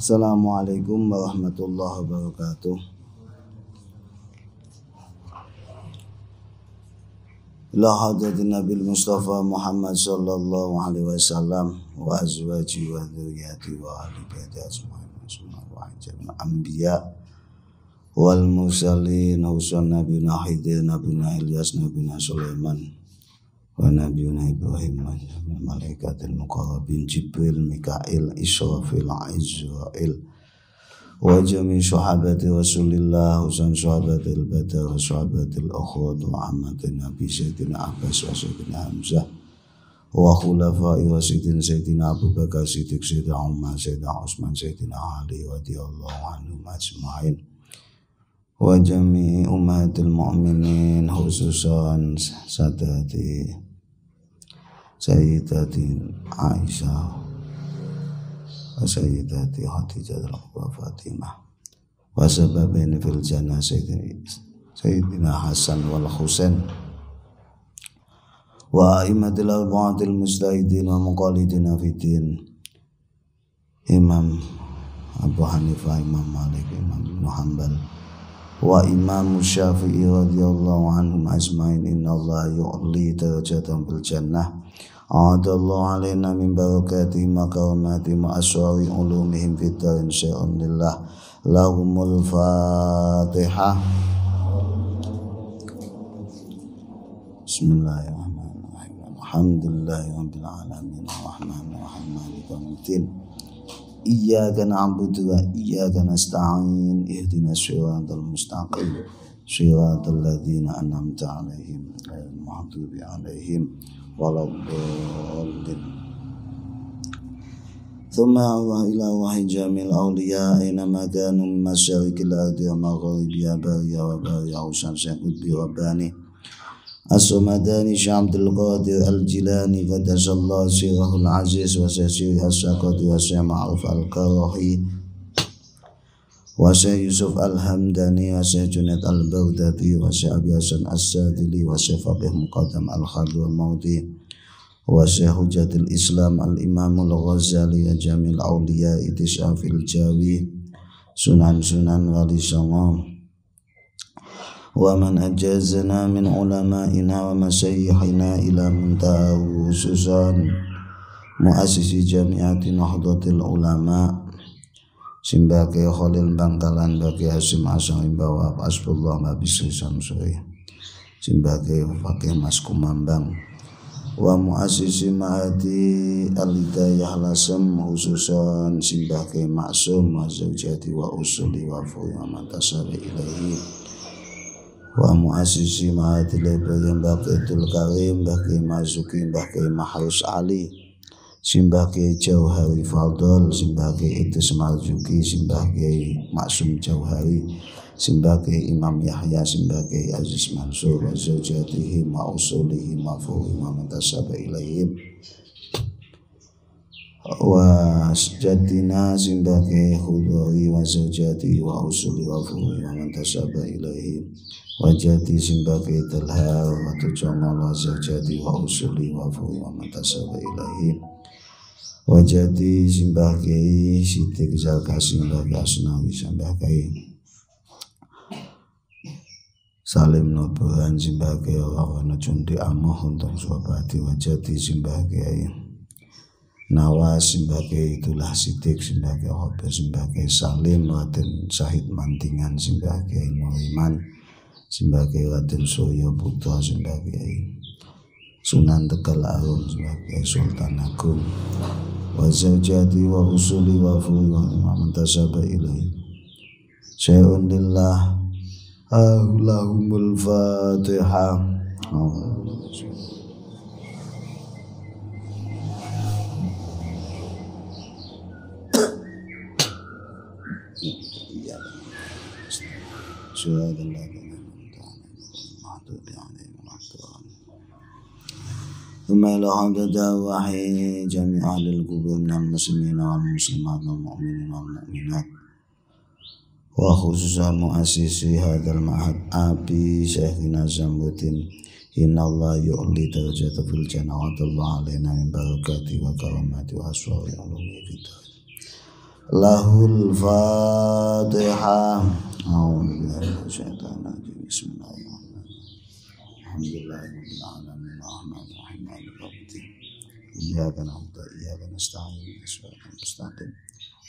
Assalamualaikum warahmatullahi wabarakatuh. Ila hadratin Nabil Mustafa Muhammad sallallahu alaihi wasallam wa azwaji wa dzurriyyati wa ahli baiti ajma'in wa jami'il anbiya wal mursalin husan nabiyina Khidir nabiyina Ilyas nabiyina Sulaiman wa nabiyina Ibrahim wa malaikatil muqarrabin Jibril Mikail Israfil Izrail wa jami' sahabati Rasulillah husan sahabatil badar wa sahabatil ukhud wa ammatin Nabi Sayyidina Abbas wa Sayyidina Hamzah wa khulafai Sayyidina Abu Bakar Siddiq Sayyidina Umar Sayyidina Utsman Sayyidina Ali radhiyallahu anhum ajma'in wa jami' ummatil mu'minin khususan sadati Sayyidati Aisyah wa Sayyidati Khadijah wa Fatimah wa sababaini fil jannah Sayyidina Hasan wal Husain wa a'immatil arba'atil mujtahidin wa muqallidina fiddin Imam Abu Hanifah, Imam Malik, Imam Ibn Hanbal wa Imam Syafi'i radhiyallahu anhum ajma'in. Innallaha yu'li darajatan fil jannah a'adallahu alaina min barakatihi makaramati ma'aswari ulumihim fitarin syai'un lillah lahumul fatihah. Bismillahirrahmanirrahim. Alhamdulillahi rabbil alamin arrahmanir rahim maliki yaumiddin iyyaka na'budu wa iyyaka nasta'in ihdinas siratal mustaqim siratal ladzina an'amta 'alaihim ghairil maghdubi 'alaihim waladdallin. Thumma ila wahi jamil awliya aynama kanu min masyariqil ardi wa magharibiha bariya wa bariya usan syaqud bi rabbani As-Sumadani Syamdul Qadir Al-Jilani Qadasallahu sirahul aziz wa sasiri as-saqati wa syama'aruf al-karahi wa Yusuf al-Hamdani wa Junaid al-Baghdadi wa Abi Hasan as-Sadili wa Faqih Muqaddam al-Khadr al-Mawdi wa Hujjatul Islam al-Imam al-Ghazali wa Jamil Awliya Itisafil Jawi Sunan Wali Songo wa man ajazana min ulama'ina wa masyayihina ila muntaha khususan muassisi jami'ati nahdlatul ulama Simbake Khalil Bangkalan bagi Hasim Asam Bawa Asbullah Mabisi Samsuri Simbake Fakih Mas Kumambang wa muassisi Ma'adi Al-Hidayah Lasem khususan Simbake Maksum wa Zawjati wa Usuli wa Fuhi wa Mantasari Ilahi wa muassisi Ma'adil Ibrahim Baqiyatul Karim Baqi Mazuki Baqi Mahrus Ali Simbaqi Jauhari Fadl Simbaqi Idris Marzuki Simbaqi Maksum Jauhari Simbaqi Imam Yahya Simbaqi Aziz Mansur wa zawjatihi ma usulihi ma fuhi ma mantasaba ilaihim wa jaddina Simbaqi Khudori wa zawjatihi wa usuli wa fuhi ma mantasaba ilaihim wajati Simbaqi Talha wa tujongol wa zawjati wa usuli wa fuhi wa mantasaba ilaihim wajati Simbaqi Sidik Zalka Simbaqi Asnawi Simbaqi Salim Nubuhan Simbaqi Rawana Cundi Amoh untuk suabati wajati Simbaqi Nawas Simbaqi itulah Sidik Simbaqi Hobe Simbaqi Salim Raden Syahid Mantingan Simbaqi Nuriman Simbaqi Raden Surya Putra Simbaqi Sunan Tegal Arum Simbaqi Sultan Agung wa zawjati wa usuli wa fuhi wa imam tasaba ilaih syai'un lillah lahumul fatihah. ثم إلى حمد وحي جميع أهل القبور من المسلمين والمسلمات والمؤمنين والمؤمنات وخصوصا مؤسسي هذا المعهد أبي شيخنا زمبودين Inna Allah yu'li darajata fil jannah wa Allah alaina min barakati wa karamati wa aswawi alumi fitah lahul Fatihah. Bismillahirrahmanirrahim. Alhamdulillahirabbil alamin arrahmanirrahim maliki yaumiddin. Iyyaka na'budu wa iyyaka nasta'in ihdinas mustaqim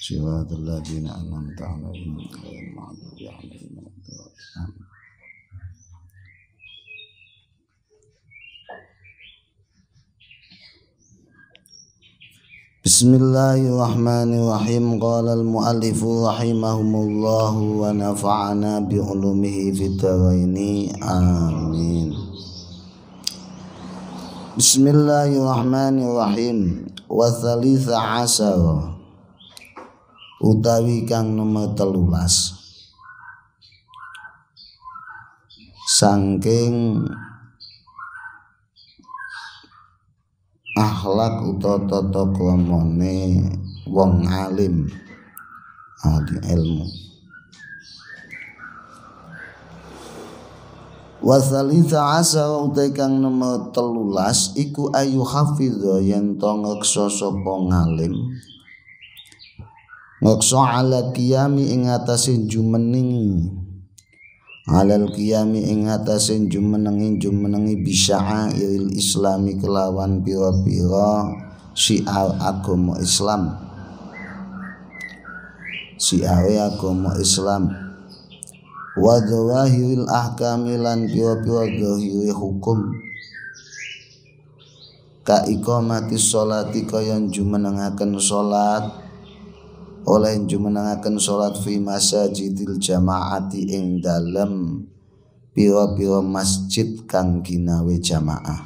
shiratal ladzina an'amta 'alaihim ghairil maghdubi 'alaihim waladdallin. Bismillahirrahmanirrahim. Qala al-mu'allifu rahimahumullahu wa nafa'ana bi ulumihi fid dharaini amin. Bismillahirrahmanirrahim. Wa tsalitsa asyara utawi kang nomor 13 saking akhlak utawa tata kramane wong alim ahli ilmu. Wasalisa asa utai kang nomor 13 iku ayu hafidha yen to ngeksa sapa ngalim ngeksa ala qiyami ing atase jumeneng alal qiyami ing atase jumenengi bisya'airil islami kelawan pira-pira syiar agama Islam wa dzawahiril ahkami lan pira-pira zahire hukum ka iqamati sholati kaya jumenengaken salat oleh jumenengaken salat fi masajidil jamaati ing dalem pira-pira masjid kang ginawe jamaah.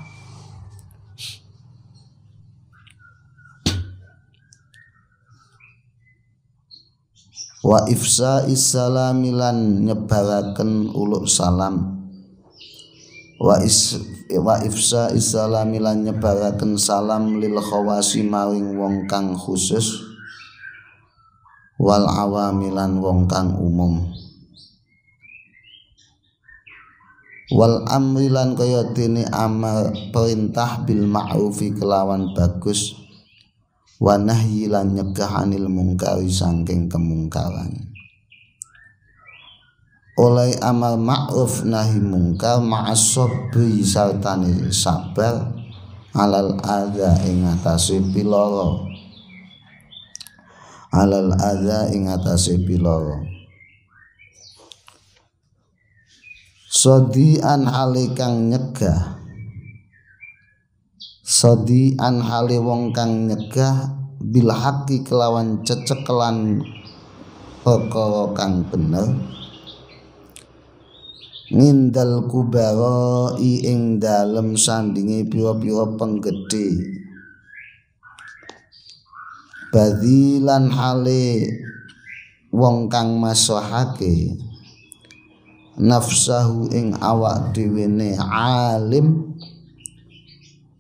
Wa ifsa'is salami lan nyebaraken uluk salam. Wa ifsa'is salami lan nyebaraken salam lil khawasi maring wong kang khusus wal awamilan wong kang umum. Wal amrilan kaya dene amar perintah bil ma'rufi kelawan bagus wa nahyi lan nyegah anil mungkari saking kemungkaran. Oleh amal ma'ruf nahi mungkar ma'asabri sartane sabar alal adza ing atase piloro alal adza ing atase piloro sodian hale kang nyegah sodian hale wong kang nyegah bil haqqi kelawan cecekelan perkara kang bener ngindal kubara ing dalem sandinge pira-pira penggede badilan hale wong kang maslahake nafsahu ing awak dhewene alim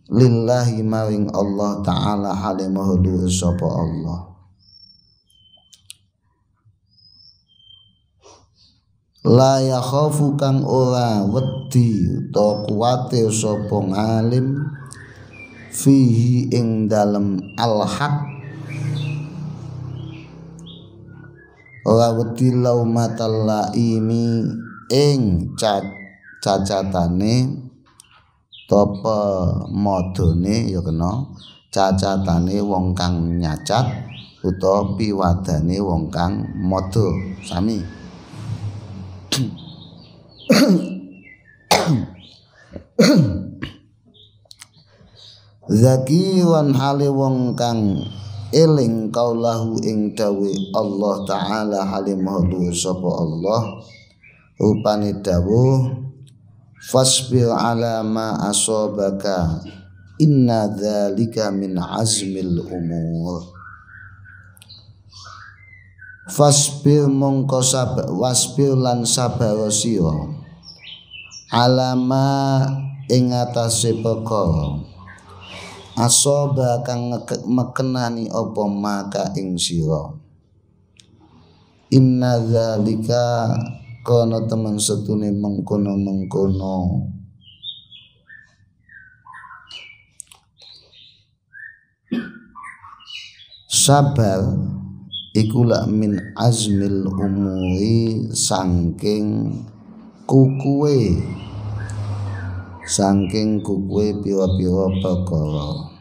lillahi maring Allah ta'ala hale maha dhuwur sapa Allah. La yakhafu kang ora wedi utawa kuwate sapa ngalim fihi ing dalem al-haq ora wedi laumatal laimi ing cacatane topa modone ya kena cacatane wong kang nyacat utawa piwadane wong kang modo sami. Zakiwan hale wong kang eling kaulahu ing dawe Allah ta'ala hale maha sapa Allah rupane dawuh fasbir ala ma asabaka inna dzalika min azmil umur. Fasbir mongko sabar wasbir lan sabar sira alama ing atase perkara asaba kang mekenani apa maka ing sira inna dzalika kono temen setune mengkono sabar iku la min azmil umuri saking kukuwe pira-pira perkara.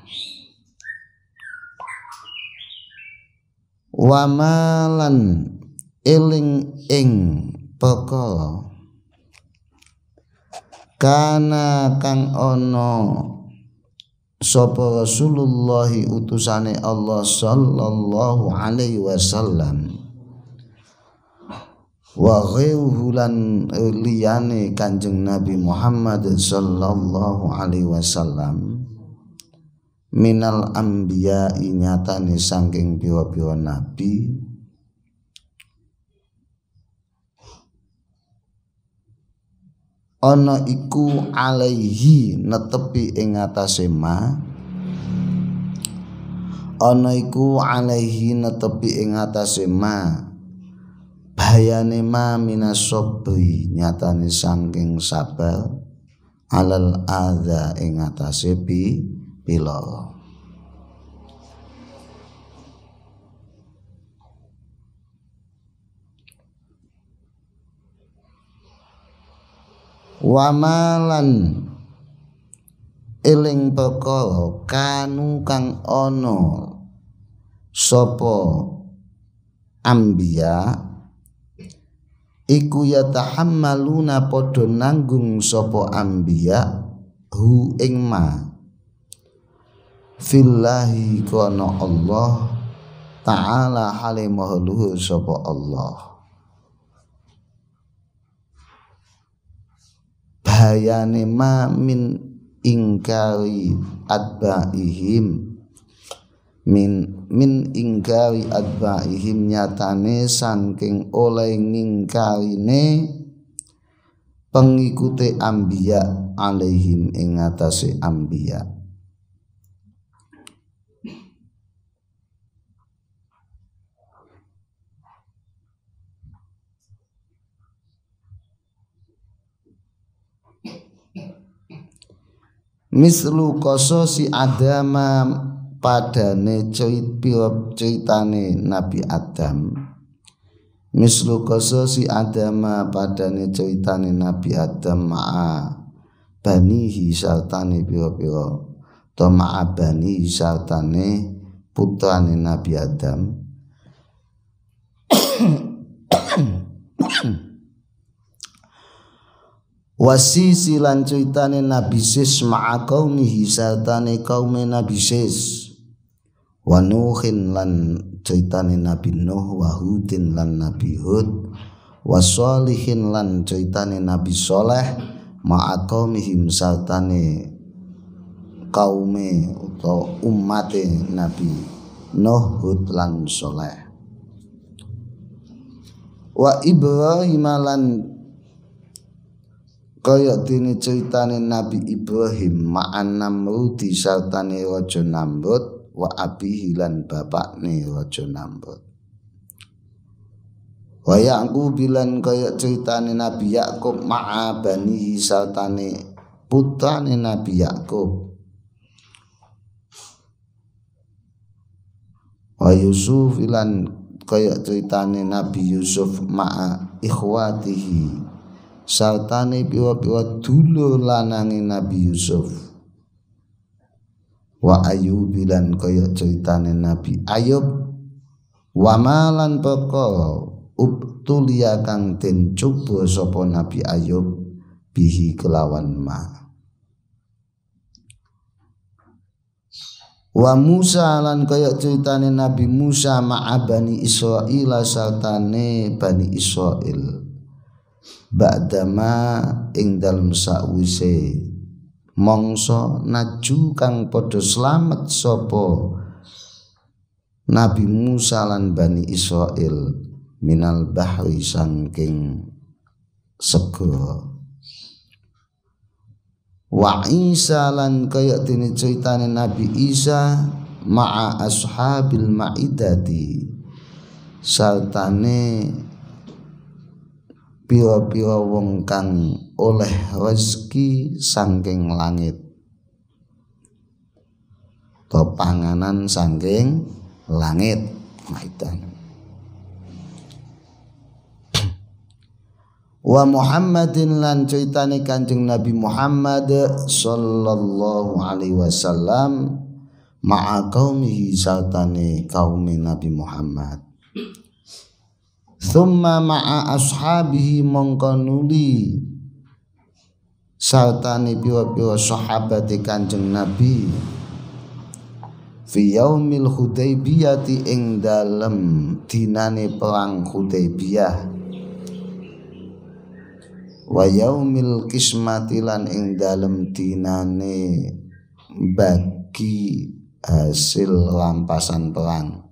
Wa malan eling ing perkara kana kang ana sapa Rasulullah utusane Allah sallallahu alaihi wasallam wa ghairuhu lan liyane Kanjeng Nabi Muhammad sallallahu alaihi wasallam minal anbiya nyatane saking pira-pira nabi ana iku alaihi netepi ing atase ma bayane ma minasobri nyatane saking sabar alal adza ing atase pilara. Wamalan eling perkara kanu kang ana sapa anbiya iku yatahammaluna padha nanggung sapa anbiya hu ing ma fillahi kana Allah ta'ala halimahu luhur sapa Allah. Bahayane ma min ingkari adba'ihim min ingkari adba'ihim nyatane saking oleh ngingkarine pengikute anbiya alaihim ing atase anbiya. Mislu qasasi Adama padane ceritane Nabi Adam. Mislu qasasi Adama padane ceritane Nabi Adam ma'a banihi sartane pira-pira to ma'a banihi sartane putrane Nabi Adam. Wasisi lan ceritane Nabi Sis ma'a qaumihi sartane kaume Nabi Sis. Wa Nuhin lan ceritane Nabi Nuh, wa Hudin lan Nabi Hud, wa Sholihin lan ceritane Nabi Sholeh ma'a qaumihim sartane kaume utawa ummate Nabi Nuh, Hud lan Sholeh. Wa Ibrahim lan kaya dene ceritane Nabi Ibrahim ma'an Namrud sartane raja Namrud wa abihi lan bapakne raja Namrud. Wa Yaqub lan kaya ceritane Nabi Yakub ma'a banihi sartane putrane Nabi Yakub. Wa Yusuf lan kaya ceritane Nabi Yusuf ma'a ikhwatihi sartane pira-pira dulur lanange Nabi Yusuf. Wa Ayub lan kaya ceritane Nabi Ayub. Wa malan perkara ubtulia kang den coba sapa Nabi Ayub bihi kelawan ma. Wa Musa lan kaya ceritane Nabi Musa ma'a Bani Israil sartane Bani Israil. Ba'dama ing dalem sakwise mangsa naju kang padha slamet sapa Nabi Musa lan Bani Israil minal bahri saking segara. Wa Isa lan kaya dene ceritane Nabi Isa ma'a ashabil ma'idati sartane pira-pira wong kang oleh rezeki saking langit to panganan saking langit maidan. wa Muhammadin lan ceritane Kanjeng Nabi Muhammad sallallahu alaihi wasallam ma'a qaumihi sartane kaum Nabi Muhammad. Thumma ma'a ashabihi mongko nuli sartane pira-pira sahabat Kanjeng Nabi fi yaumil Hudaybiyah ing dalem dinane perang Hudaybiyah wa yaumil qismati lan ing dalem dinane bagi hasil rampasan perang.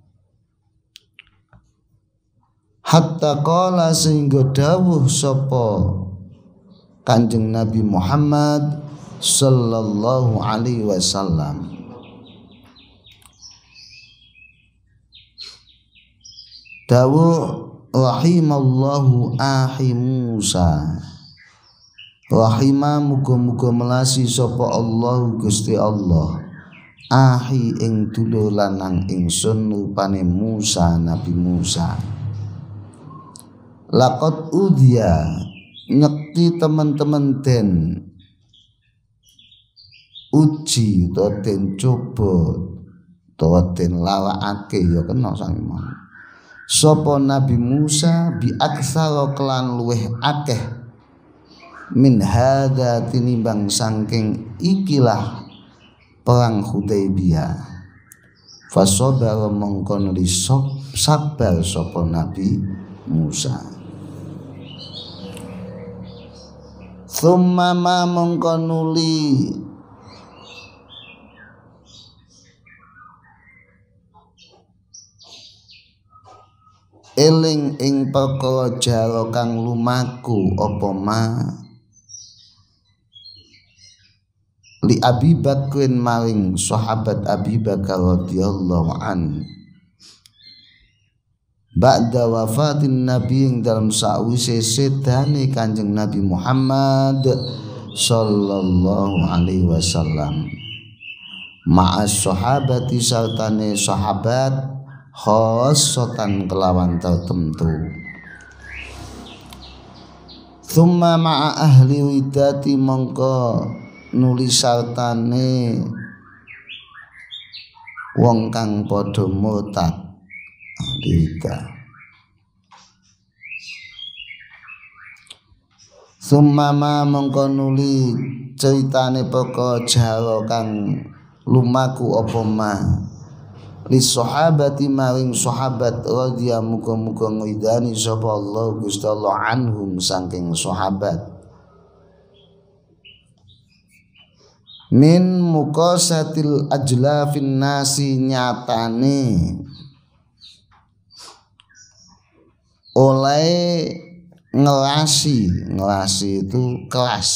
Hatta qala sehingga dawuh sapa Kanjeng Nabi Muhammad sallallahu alaihi wasallam, dawuh rahimallahu ahi Musa, rahimah muga-muga melasi sapa Allah Gusti Allah ahi ing dulur lanang ingsun rupane Musa, Nabi Musa. Laqad udhiya nyekti teman-teman den uji utawa den coba utawa den lawakake ya kena sampeyan sapa Nabi Musa bi aksara kelan luweh akeh min hadza tinimbang saking ikilah perang Hudaybiyah. Fasobara mongko nuli sabar sapa Nabi Musa. Thumma ma mongko nuli eling ing perkara jara kang lumaku apa ma li Abi Bakrin maring sahabat Abi Bakar radhiyallahu an ba'da wafatin Nabi ing dalam sawise sedane Kanjeng Nabi Muhammad sallallahu alaihi wasallam ma'as sahabati sartane sahabat khosotan kelawan tertentu. Thumma ma'a ahli widati mongko nuli sartane wong kang padha murtad Lika. Sumama mongko nuli ceritane pokok jaro kang lumaku apa ma li sahabati maring sahabat radhiya muga-muga ngridani sapa Allah Gusti Allah anhum saking sahabat min muqasatil ajlafin nasi nyatane oleh ngelasi itu kelas,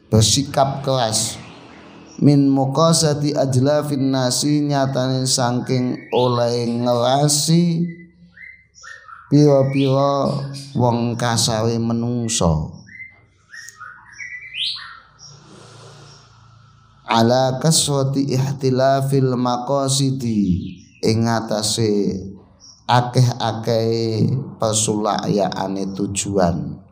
bersikap kelas. Min muqasati ajlafin nasi nyatane saking oleh ngelasi pira-pira wong kasare menungso. Ala kaswati ihtilafil maqasidi ing atase akeh-akeh pasulayaane tujuan.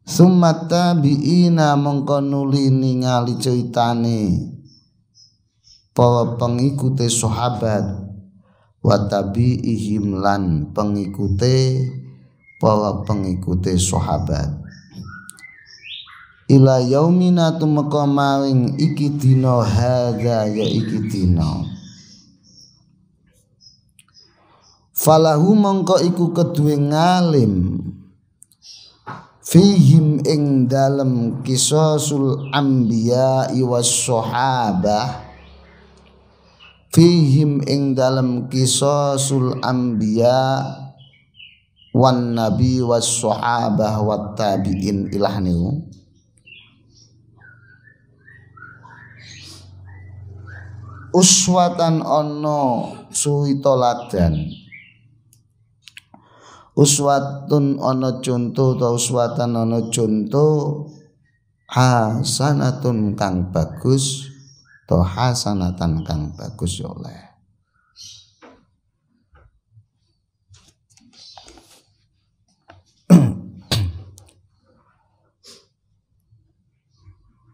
Summa tabi'ina mongko nuli ningali ceritane para pengikute sahabat wa tabi'ihim lan pengikute para pengikute sahabat ila yaumina tumeka maring iki dina hadza ya iki dina. Falahu mongko iku kedue ngalim fihim ing dalem kisasul anbiya was sahabah fihim ing dalem kisasul anbiya wan nabi was sahabah wat tabiin ilahniu uswatan ono suwi toladan uswatun ana conto ta uswatan ana conto hasanatun kang bagus to hasanatan kang bagus ya oleh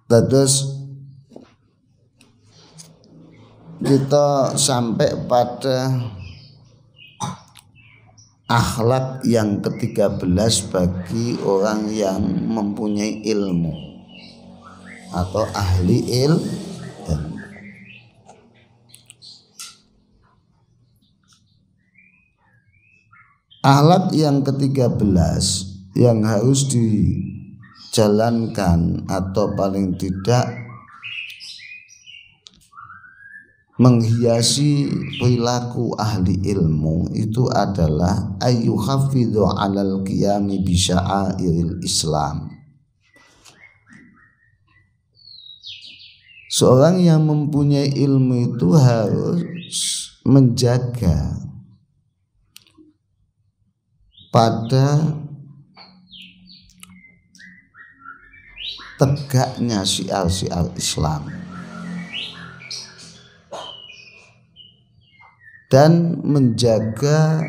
Terus kita sampai pada akhlak yang ke-13 bagi orang yang mempunyai ilmu atau ahli ilmu. Akhlak yang ke-13 yang harus dijalankan atau paling tidak menghiasi perilaku ahli ilmu itu adalah ayyuhafidhu 'alal qiyami bi sya'airil Islam. Seorang yang mempunyai ilmu itu harus menjaga pada tegaknya syiar-syiar Islam dan menjaga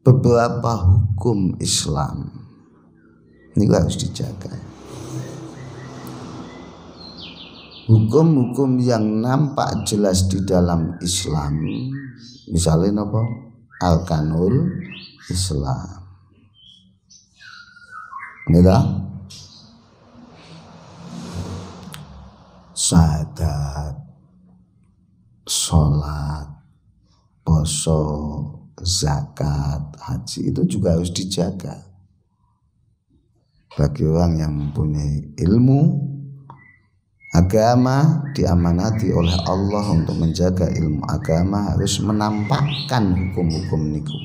beberapa hukum Islam. Ini harus dijaga. Hukum-hukum yang nampak jelas di dalam Islam, misalnya apa? Arkanul Islam. Gitu? Syahadat, sholat, poso, zakat, haji itu juga harus dijaga. Bagi orang yang mempunyai ilmu agama, diamanati oleh Allah untuk menjaga ilmu agama, harus menampakkan hukum-hukum niku.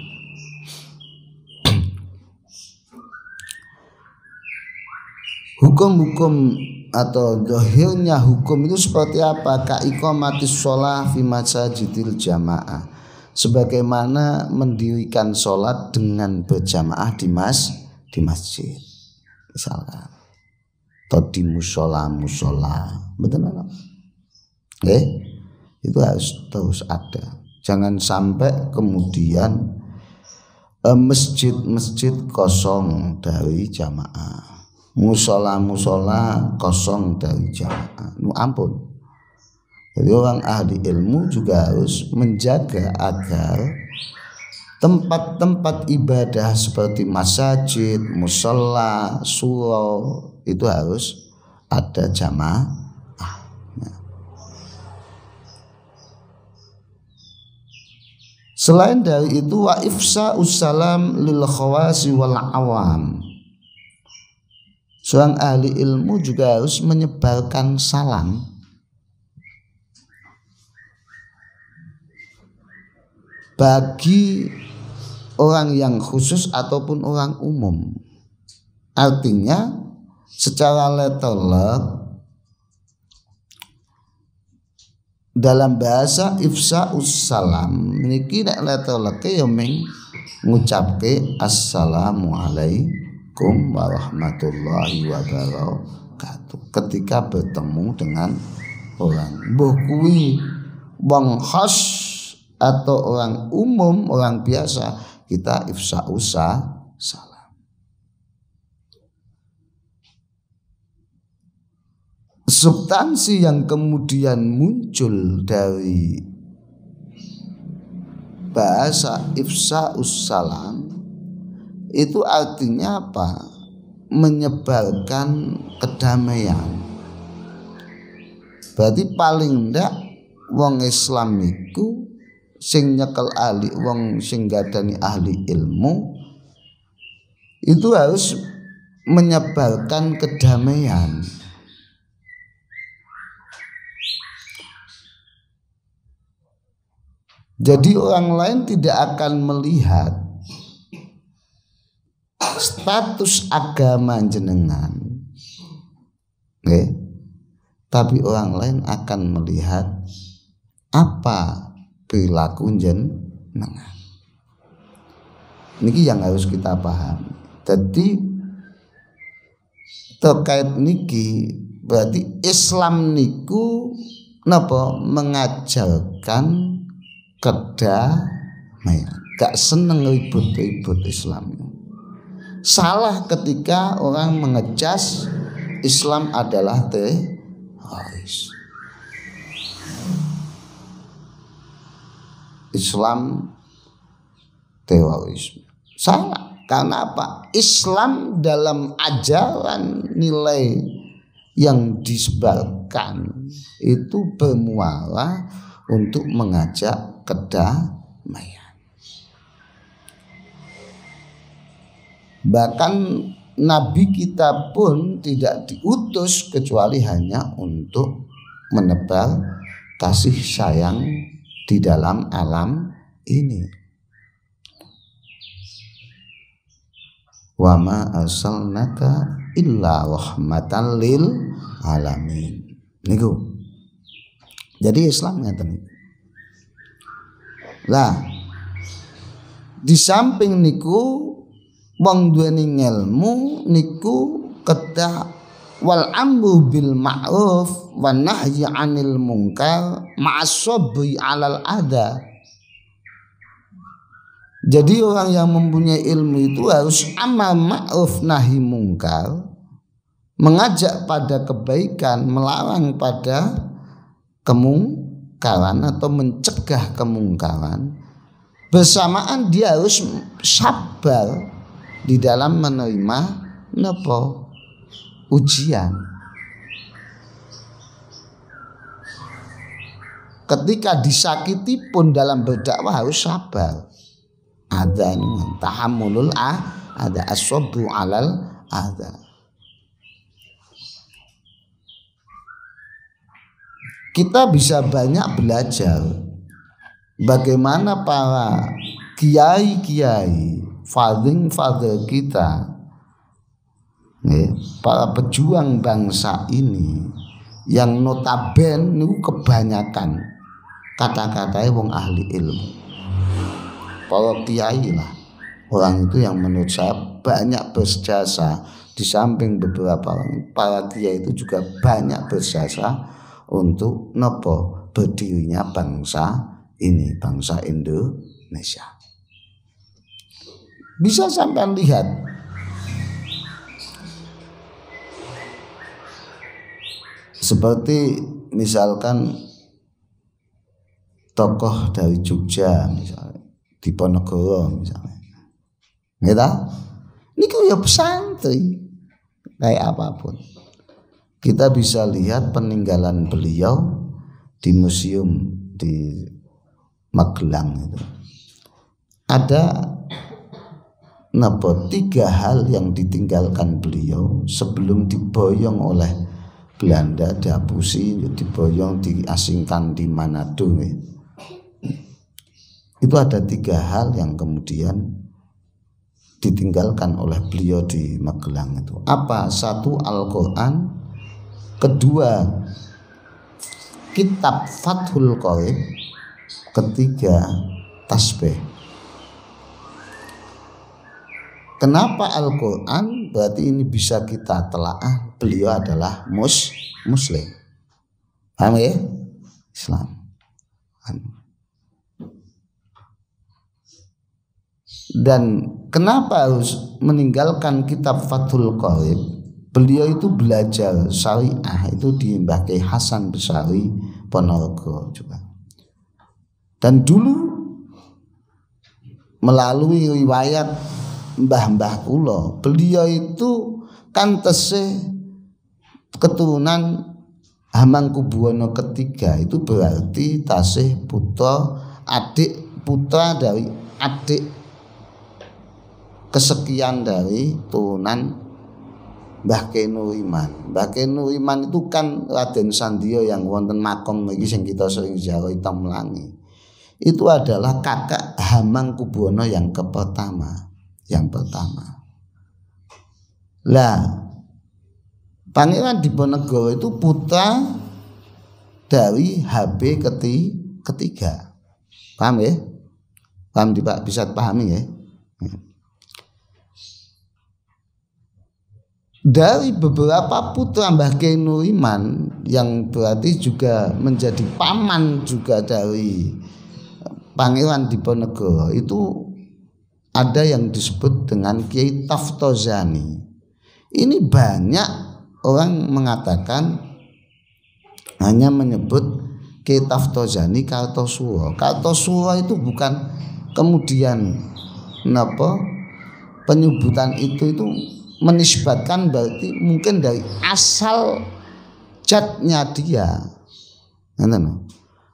Hukum-hukum atau zahirnya hukum itu seperti apa? Ka iqamatis shalah fi masajidil jamaah, sebagaimana mendirikan sholat dengan berjamaah di masjid misalkan, atau di musola, betul nggak? Itu harus terus ada. Jangan sampai kemudian masjid kosong dari jamaah, musola kosong dari jamaah. Ampun. Jadi orang ahli ilmu juga harus menjaga agar tempat-tempat ibadah seperti masjid, musola, surau itu harus ada jamaah. Selain dari itu, wa ifsa'us salam lil khawasi wal awam. Seorang ahli ilmu juga harus menyebarkan salam bagi orang yang khusus ataupun orang umum. Artinya secara letterlek dalam bahasa ifsa'us salam niki nek letterleke ya mung ngucapke assalamualaikum warahmatullahi wabarakatuh ketika bertemu dengan orang, mbuh kuwi wong khas atau orang umum, orang biasa, kita ifsa'us salam. Substansi yang kemudian muncul dari bahasa ifsa'us salam itu artinya apa? Menyebarkan kedamaian. Berarti paling ndak wong Islam iku sing nyekel ahli, wong sing gadani ahli ilmu itu harus menyebarkan kedamaian. Jadi orang lain tidak akan melihat status agama jenengan, tapi orang lain akan melihat apa perilaku jenengan. Niki yang harus kita pahami. Jadi terkait niki berarti Islam niku napa mengajarkan kedamaian. Gak seneng ribut-ribut Islam. Salah ketika orang mengecas Islam adalah teroris. Islam terorisme. Salah. Karena apa? Islam dalam ajaran nilai yang disebarkan itu bermuara untuk mengajak kedamaian. Bahkan Nabi kita pun tidak diutus kecuali hanya untuk menebar kasih sayang di dalam alam ini. Wa ma arsalnaka illa rahmatan lil alamin. Niku. Jadi Islam ngeten. Lah di samping niku wong duweni ngelmu niku kedah wal amru bil ma'ruf wan nahyi 'anil munkar ma'as-sabri 'alal adha. Jadi orang yang mempunyai ilmu itu harus amal ma'ruf nahi mungkar, mengajak pada kebaikan, melarang pada kemungkaran atau mencegah kemungkaran. Bersamaan dia harus sabar di dalam menerima ujian. Ketika disakiti pun dalam berdakwah harus sabar. Ada tahammulul ada as-sabru 'alal adza. Kita bisa banyak belajar bagaimana para kiai-kiai, fadhil kita, para pejuang bangsa ini yang notabene niku kebanyakan kata-katanya wong ahli ilmu. Para kiai lah, orang itu yang menurut saya banyak berjasa. Di samping beberapa orang, para kiai itu juga banyak berjasa untuk berdirinya bangsa ini, bangsa Indonesia. Bisa sampai lihat seperti misalkan tokoh dari Jogja misalnya, Diponegoro misalnya, gitu? Ini ya pesantren kayak apapun. Kita bisa lihat peninggalan beliau di museum di Magelang itu. Ada 3 hal yang ditinggalkan beliau sebelum diboyong oleh Belanda, dihapusi, diboyong, diasingkan di Manado. Itu ada 3 hal yang kemudian ditinggalkan oleh beliau di Magelang itu. Apa? 1, Al-Quran. 2, kitab Fathul Qorib. 3, tasbih. Kenapa Al-Quran? Berarti ini bisa kita telaah. Beliau adalah Muslim. Paham ya? Islam. Dan kenapa harus meninggalkan kitab Fathul Qorib? Beliau itu belajar syariah itu di Mbah Kyai Hasan Besari Ponorogo juga. Dan dulu melalui riwayat mbah-mbah kula, beliau itu kan tesih keturunan Hamangkubuwono III. Itu berarti tasih putra dari adik kesekian dari turunan Mbah Kyai Nuriman. Mbah Kyai Nuriman itu kan Raden Sandiyo yang wonten makom iki sing kita sering ziarah Hitam Melangi. Itu adalah kakak Hamangkubuwono yang pertama. Lah, Pangeran Diponegoro itu putra dari HB ketiga. Paham ya? Paham Pak? Bisa dipahami ya? Dari beberapa putra Mbah Kyai Nuriman yang berarti juga menjadi paman juga dari Pangeran Diponegoro itu ada yang disebut dengan Kiai Taftozani. Ini banyak orang mengatakan hanya menyebut Kiai Taftozani Kartosuwo. Kartosuwo itu bukan kemudian penyebutan itu menisbatkan berarti mungkin dari asal jatnya dia.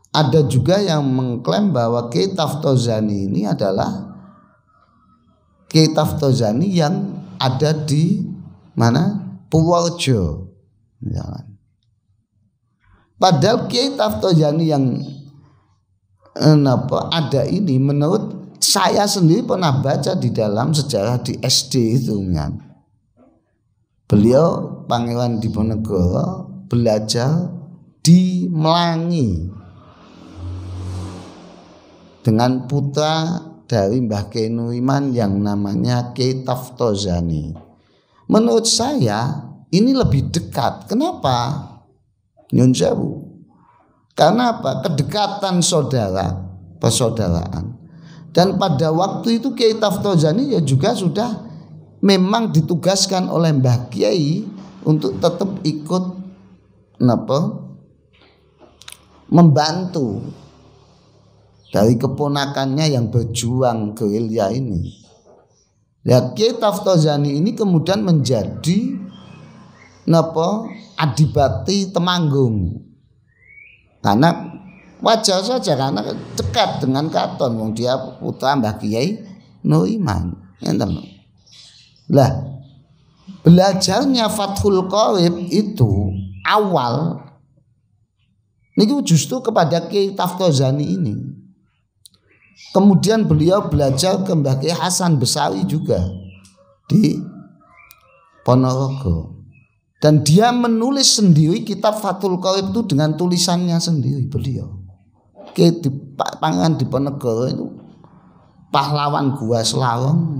Ada juga yang mengklaim bahwa Kiai Taftozani ini adalah Kiai Taftozani yang ada di mana? Purworejo. Padahal Kiai Taftozani yang ada ini menurut saya sendiri pernah baca di dalam sejarah di SD itu kan. Beliau Pangeran Diponegoro belajar di Melangi dengan putra dari Mbah Kiai Nuiman yang namanya Kiai Taftozani. Menurut saya ini lebih dekat. Kenapa? Nyun sewu. Karena apa? Kedekatan saudara, persaudaraan. Dan pada waktu itu Kiai Taftozani ya juga sudah memang ditugaskan oleh Mbah Kiai untuk tetap ikut membantu dari keponakannya yang berjuang gerilya ini. Ya, Kiai Taftozani ini kemudian menjadi Adipati Temanggung. Karena wajar saja karena dekat dengan Katon, dia putra Mbah Kiai Nuiman. Lah, belajarnya Fathul Qorib itu awal niku justru kepada Kiai Taftozani ini. Kemudian beliau belajar ke Mbah Kiai Hasan Besari juga di Ponorogo. Dan dia menulis sendiri kitab Fathul Qorib itu dengan tulisannya sendiri beliau. Kiai Pangeran Diponegoro itu pahlawan Gua Selarong.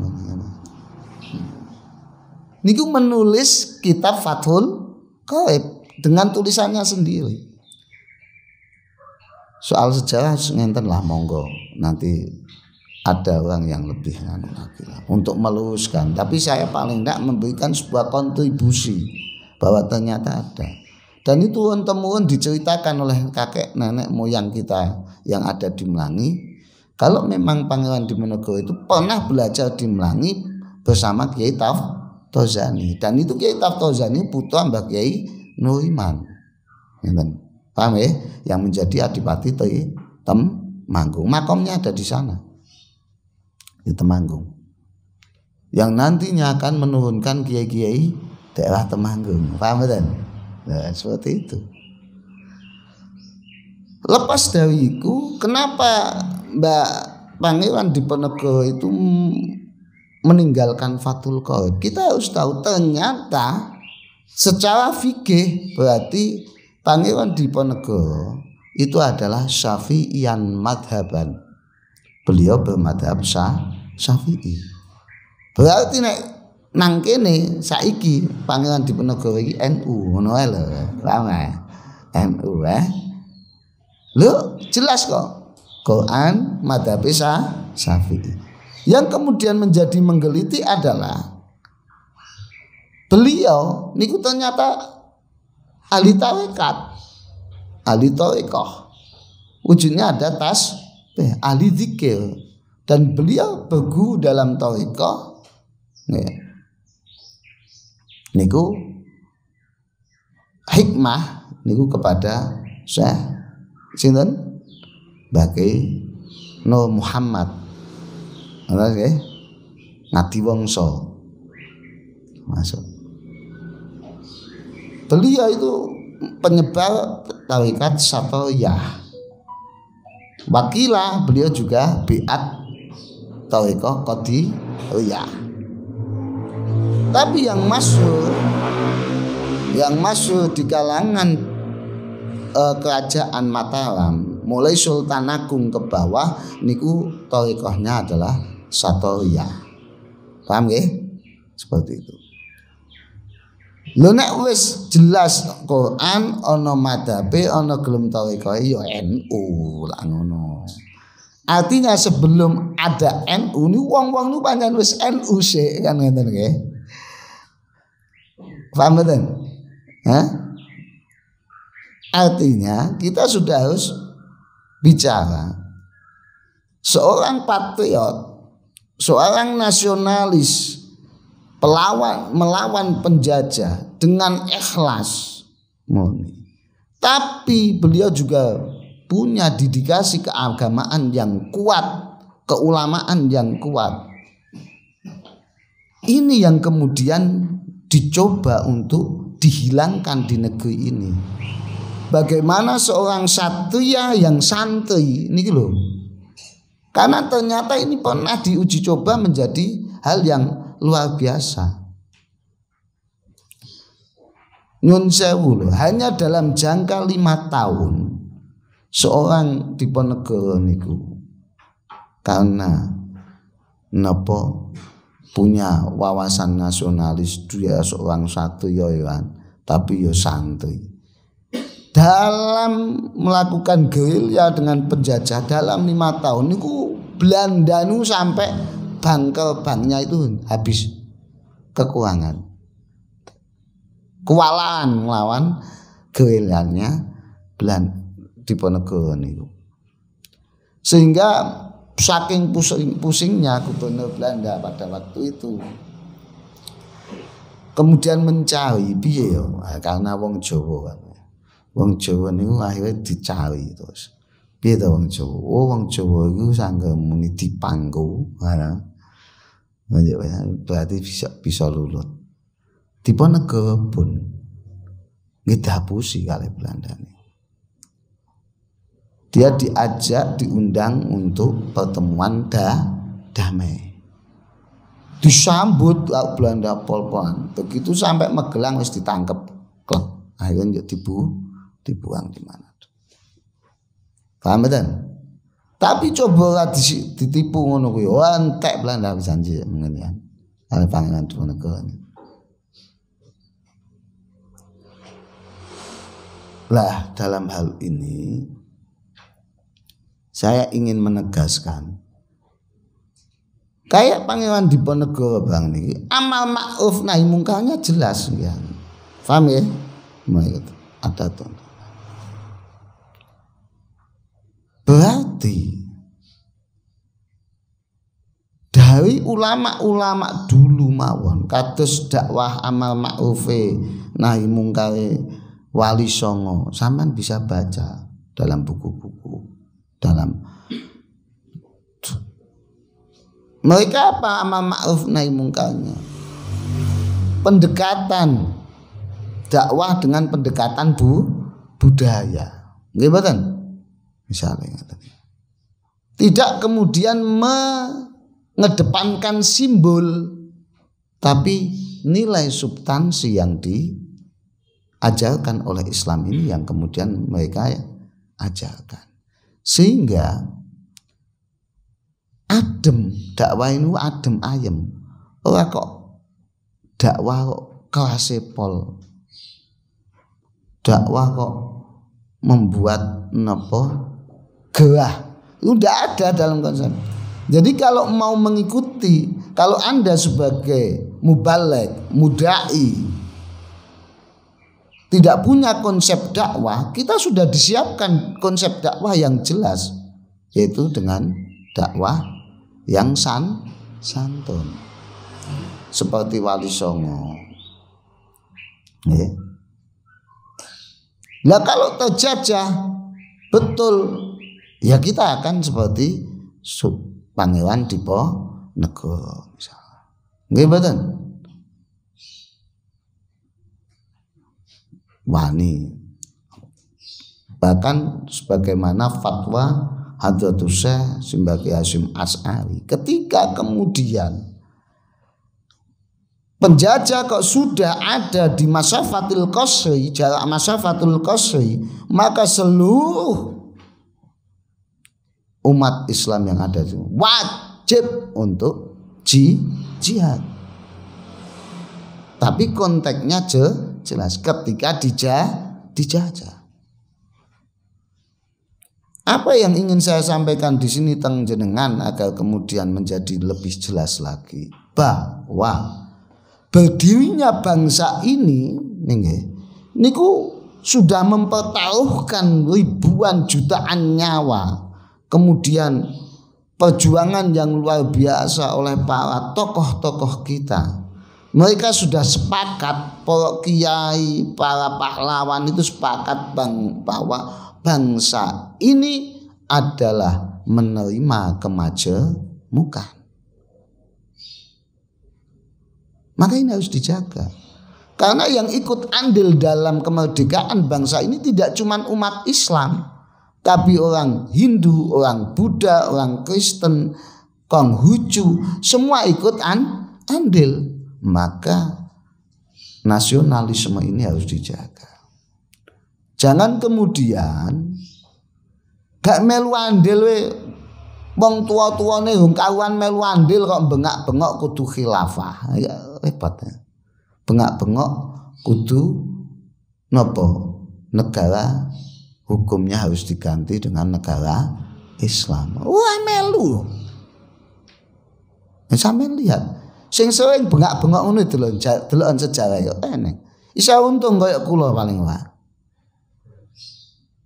Niku menulis kitab Fathul Qorib dengan tulisannya sendiri. Soal sejarah ngenten lah, monggo nanti ada orang yang lebih untuk meluruskan. Tapi saya paling tidak memberikan sebuah kontribusi bahwa ternyata ada. Dan itu turun-temurun diceritakan oleh kakek nenek moyang kita yang ada di Melangi. Kalau memang Pangeran Diponegoro itu pernah belajar di Melangi bersama Kiai Taftozani. Dan itu Kiai Taftozani putra Mbah Kiai Nuiman. Paham ya? Yang menjadi Adipati Temanggung. Makamnya ada di sana, di Temanggung. Yang nantinya akan menurunkan kiai-kiai daerah Temanggung. Paham kan? Nah, seperti itu. Lepas dari itu, kenapa Mbak Pangeran Diponegoro itu meninggalkan Fathul Qorib? Kita harus tahu ternyata secara fikih berarti Pangeran Diponegoro itu adalah Syafi'iyan madhaban. Beliau bermadhab Syafi'i. Berarti nek nang kene saiki Pangeran Diponegoro iki NU ngono ae lho. Paham ya? NU Lho, jelas kok. Quran madhab Syafi'i. Yang kemudian menjadi menggeliti adalah beliau niku ternyata ahli tarekat, ahli tarekah. Wujudnya ada ahli zikir. Dan beliau berguru dalam tarekah. Niku hikmah niku kepada Syekh sinten? Bagi Nur Muhammad. Nggih. Ngadiwangsa. Masuk. Beliau itu penyebar tarekat Satoriyah. Wakilah beliau juga biat tarekat Qadiriyah. Tapi yang masuk di kalangan kerajaan Mataram, mulai Sultan Agung ke bawah niku tarekahnya adalah Satoriyah. Paham nggih? Seperti itu. Lho nek wis jelas Quran ana madhabe ana gelem tarekah ya NU lah ngono. Artinya sebelum ada NU ni wong-wong nu pancen wis NU sik kan ngeten nggih. Paham mboten? Artinya kita sudah harus bicara seorang patriot, seorang nasionalis, melawan penjajah dengan ikhlas murni. Tapi beliau juga punya dedikasi keagamaan yang kuat, keulamaan yang kuat. Ini yang kemudian dicoba untuk dihilangkan di negeri ini. Bagaimana seorang satria yang santai ini loh. Karena ternyata ini pernah diuji coba menjadi hal yang luar biasa. Nyun sewu loh, hanya dalam jangka 5 tahun seorang Diponegoro niku karena napa punya wawasan nasionalis, dia seorang satriyawan tapi yo santai. Dalam melakukan gerilya dengan penjajah dalam 5 tahun niku Belanda nu sampai banknya itu habis kekurangan. Kewalahan melawan gerilyanya Diponegoro niku. Sehingga saking pusingnya gubernur Belanda pada waktu itu kemudian mencari piye yo, karena wong Jawa kan. Wong Jawa niku akhirnya dicari terus. Piye ta wong Jawa? Oh wong Jawa iku sanggeng muni dipangku, berarti bisa lulut. Diponegoro pun ngedapusi kali Belanda nih. Dia diundang untuk pertemuan damai. Disambut Belanda pol-polan. Begitu sampai Magelang wis ditangkep klep. Akhirnya dibuang di mana. Paham betul? Tapi coba ditipu ngono kuwi. Oh entek Belanda wis janji ngene. Ala Pangeran Diponegoro. Lah dalam hal ini saya ingin menegaskan kayak Pangeran Diponegoro bang nih amal ma'ruf nahi mungkarnya jelas ya. Paham ya? Ada tuh. Berarti dari ulama-ulama dulu mawon kados dakwah amal ma'rufe nahi mungkare Wali Songo, sampean bisa baca dalam buku-buku. Dalam mereka apa amal ma'ruf nahi mungkarnya? Pendekatan dakwah dengan pendekatan budaya. Nggih mboten? Misalnya tidak kemudian mengedepankan simbol, tapi nilai substansi yang diajarkan oleh Islam ini yang kemudian mereka ajarkan. Sehingga adem, dakwah ini adem ayem. Ora kok dakwah kok kerasepol. Dakwah kok membuat gerah. Itu tidak ada dalam konsep. Jadi kalau mau mengikuti, kalau Anda sebagai mubaligh, mudai tidak punya konsep dakwah, kita sudah disiapkan konsep dakwah yang jelas, yaitu dengan dakwah yang santun seperti Wali Songo. Nah kalau terjajah betul, ya kita akan seperti Pangeran Diponegoro misalnya. Nggih mboten? Wani. Bahkan sebagaimana fatwa Hadratus Syekh Simbaki Hasyim Asy'ari ketika kemudian penjajah kok sudah ada di Masafatul Qasri, jarak Masafatul Qasri, maka seluruh umat Islam yang ada itu wajib untuk jihad. Tapi konteksnya jelas ketika dijajah. Apa yang ingin saya sampaikan di sini teng jenengan agar kemudian menjadi lebih jelas lagi bahwa berdirinya bangsa ini niku sudah mempertaruhkan ribuan jutaan nyawa. Kemudian perjuangan yang luar biasa oleh para tokoh-tokoh kita. Mereka sudah sepakat, para kiai, para pahlawan itu sepakat bahwa bangsa ini adalah menerima kemajemukan. Maka ini harus dijaga. Karena yang ikut andil dalam kemerdekaan bangsa ini tidak cuma umat Islam, tapi orang Hindu, orang Buddha, orang Kristen, Konghucu, semua ikut andil. Maka nasionalisme ini harus dijaga. Jangan kemudian gak melu andil we wong tua-tuane wong kawan melu andil kok bengak-bengok kudu khilafah. Ya repot ya. Bengak-bengok kudu napa? Negara hukumnya harus diganti dengan negara Islam. Wah melu. Sampeyan lihat sing sering bengak-bengok ngono delokan sejarah ya eneng. Isa untung kaya kula paling wae.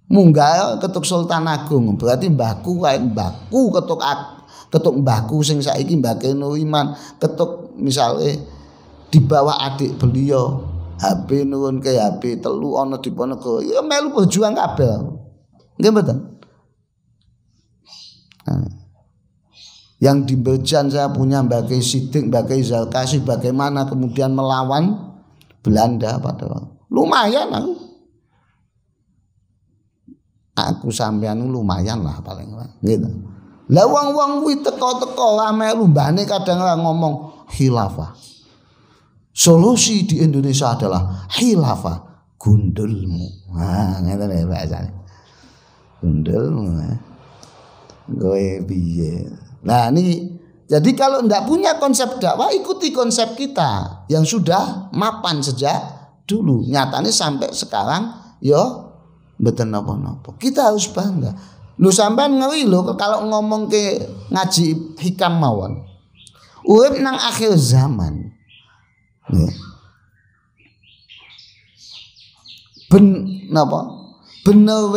Munggah ketuk Sultan Agung berarti mbahku kae mbahku ketuk mbahku sing saiki Mbah Keno Iman ketuk misale di bawah adik beliau HP nuwun ke HP telu ana di Ponegoro ya melu berjuang kabeh. Nggih mboten? Yang di Berjan saya punya Mbah Kiai Sidik, Mbah Kiai Zalkasi bagaimana kemudian melawan Belanda padahal lumayan aku sampean lumayan lah paling gitu. Lah wong-wong kuwi teko-teko melu mbane kadang ngomong khilafah. Solusi di Indonesia adalah khilafah gundulmu. Nah, ngene lho bahasane. Gundulmu. Kowe piye? Nah ini jadi kalau tidak punya konsep dakwah ikuti konsep kita yang sudah mapan sejak dulu. Nyatanya sampai sekarang yo mboten napa-napa. Kita harus bangga. Lu sampean ngeri lho kalau ngomong ke ngaji hikam mawon. Urip nang akhir zaman. Napa? Bener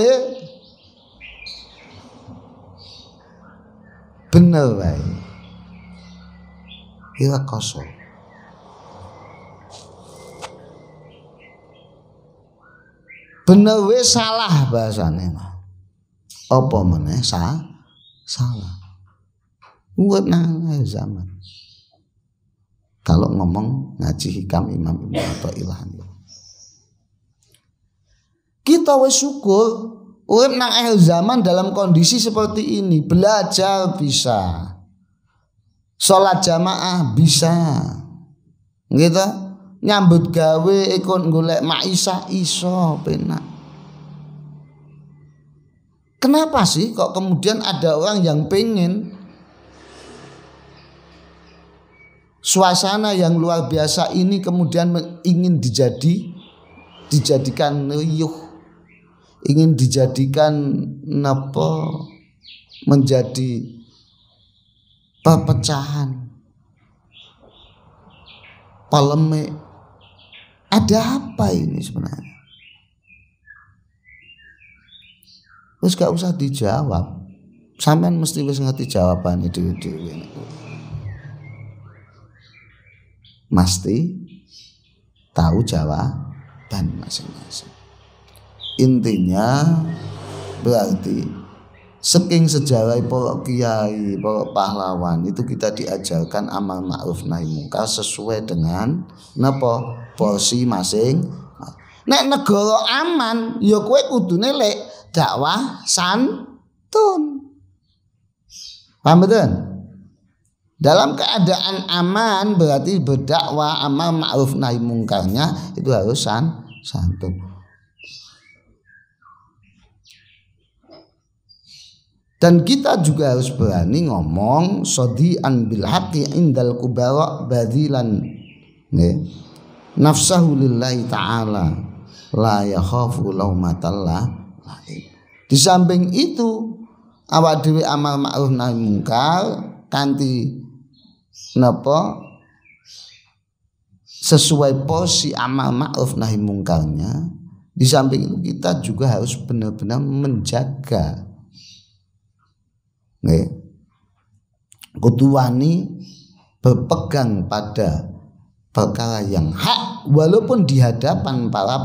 wae. Kira kosong. Bener wae salah bahasane. Apa meneh salah? Urip nang zaman. Kalau ngomong ngaji hikam Imam Ibnu Athaillah. Kita wis syukur urip nang akhir zaman dalam kondisi seperti ini, belajar bisa, sholat jamaah bisa, gitu, nyambut gawe ikut golek maisha iso penak. Kenapa sih kok kemudian ada orang yang pengen suasana yang luar biasa ini kemudian ingin dijadikan riuh, ingin dijadikan menjadi perpecahan, polemik. Ada apa ini sebenarnya? Wis gak usah dijawab. Sampean mesti wis ngerti jawabannya dhewe-dhewe. Mesti tahu jawaban masing-masing. Intinya berarti saking sejarah para kiai, para pahlawan itu kita diajarkan amal ma'ruf nahi mungkar sesuai dengan napa porsi masing. Nek negara aman ya kowe kudune lek dakwah santun. Paham betul? Dalam keadaan aman berarti berdakwah amal ma'ruf nahi mungkarnya itu harus santun. Dan kita juga harus berani ngomong sodi'an bil haqqi indal kubara badilan nafsahu lillahi ta'ala la yakhafu laumatal laim. Di samping itu awak dhewe amal ma'ruf nahi mungkar kanthi sesuai porsi amal ma'ruf nahi mungkarnya Di samping itu kita juga harus benar-benar menjaga kudu wani berpegang pada perkara yang hak walaupun di hadapan para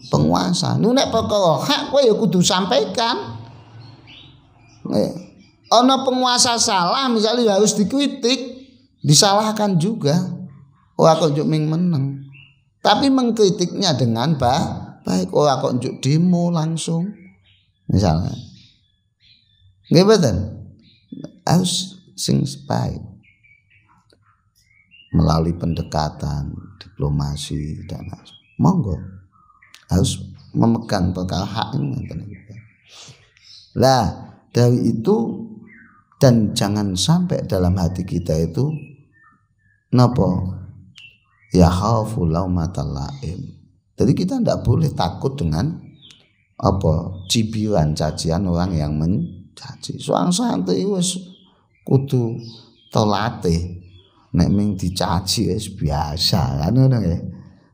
penguasa. Nek perkara hak kowe ya kudu sampaikan. Ana penguasa salah misalnya harus dikritik, disalahkan juga. Ora kok njuk meneng. Tapi mengkritiknya dengan baik, ora kok njuk demo langsung. Misalnya. Nggih mboten? Harus sing baik. Melalui pendekatan, diplomasi dan monggo harus memegang perkara hak ini. Lah dari itu dan jangan sampai dalam hati kita itu napa ya khaufu laumatal laim. Jadi kita tidak boleh takut dengan cibiran cacian orang yang mencaci. Soal santri wis kudu tolate. Nek ming dicaci wis biasa kan ngono ya.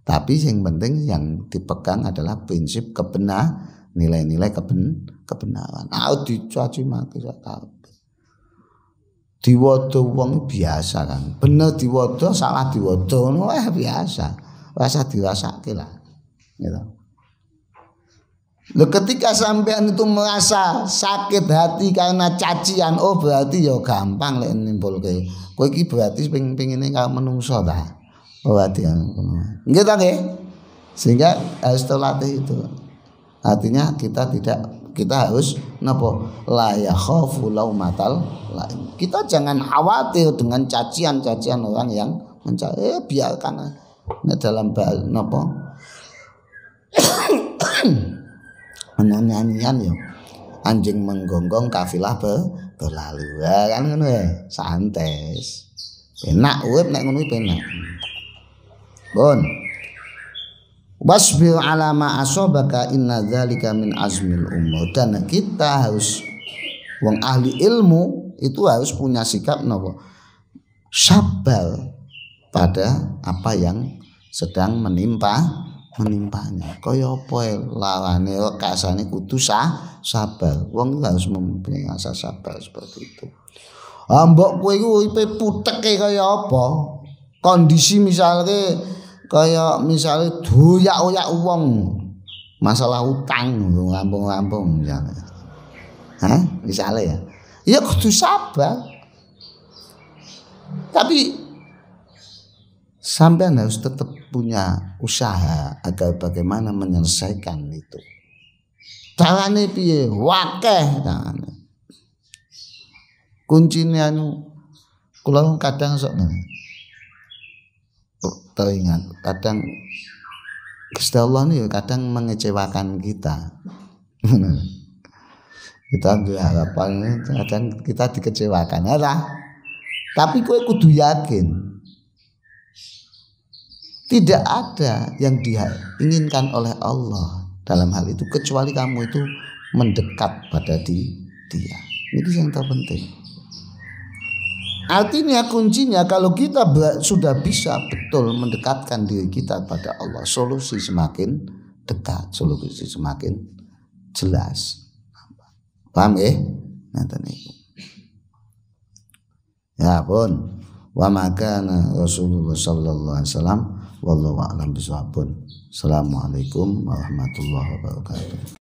Tapi yang penting yang dipegang adalah prinsip nilai-nilai kebenaran. Dicaci maki kabeh. Diwodo wong biasa kan. Bener diwodo, salah diwodo ngono biasa. Rasa dirasake lah. Gitu. Ketika sampean itu merasa sakit hati karena cacian, berarti ya gampang lek nimbulke. Kowe iki berarti pengine karo menungso ta. Berarti ngono. Nggih ta nggih? Sehingga harus terlatih itu. Artinya kita harus napa la yakhafu laumatal laim. Kita jangan khawatir dengan cacian-cacian orang yang mencari. Biarkan dalam napa nyanyian ya anjing menggonggong kafilah berlalu kan ngono ya santai penak urip nek ngono penak bon wasbir ala ma asabaka inna dzalika min azmil umur. Dan kita harus wong ahli ilmu itu harus punya sikap napa sabar pada apa yang sedang menimpanya. Kaya apa lawane kasane kudu sabar. Wong harus mempunyai rasa sabar seperti itu. Mbok kowe iku uripe puteke kaya apa? Kondisi misalnya doyak-oyak wong masalah utang ngambung-ngambung misalnya. Misalnya ya. Ya kudu sabar. Tapi sampean harus tetap punya usaha agar bagaimana menyelesaikan itu. Carane piye? Wakeh carane. Kuncine kula kadang sok teringat kadang Gusti Allah ini kadang mengecewakan kita. Kita harapan kadang kita dikecewakan tapi kowe kudu yakin tidak ada yang diinginkan oleh Allah dalam hal itu kecuali kamu itu mendekat pada dia. Itu yang terpenting. Artinya kuncinya kalau kita sudah bisa betul mendekatkan diri kita pada Allah, solusi semakin dekat, solusi semakin jelas. Paham ya? Ya pun wa makana Rasulullah sallallahu alaihi wasallam wallahu a'lam bishawab. Assalamualaikum warahmatullahi wabarakatuh.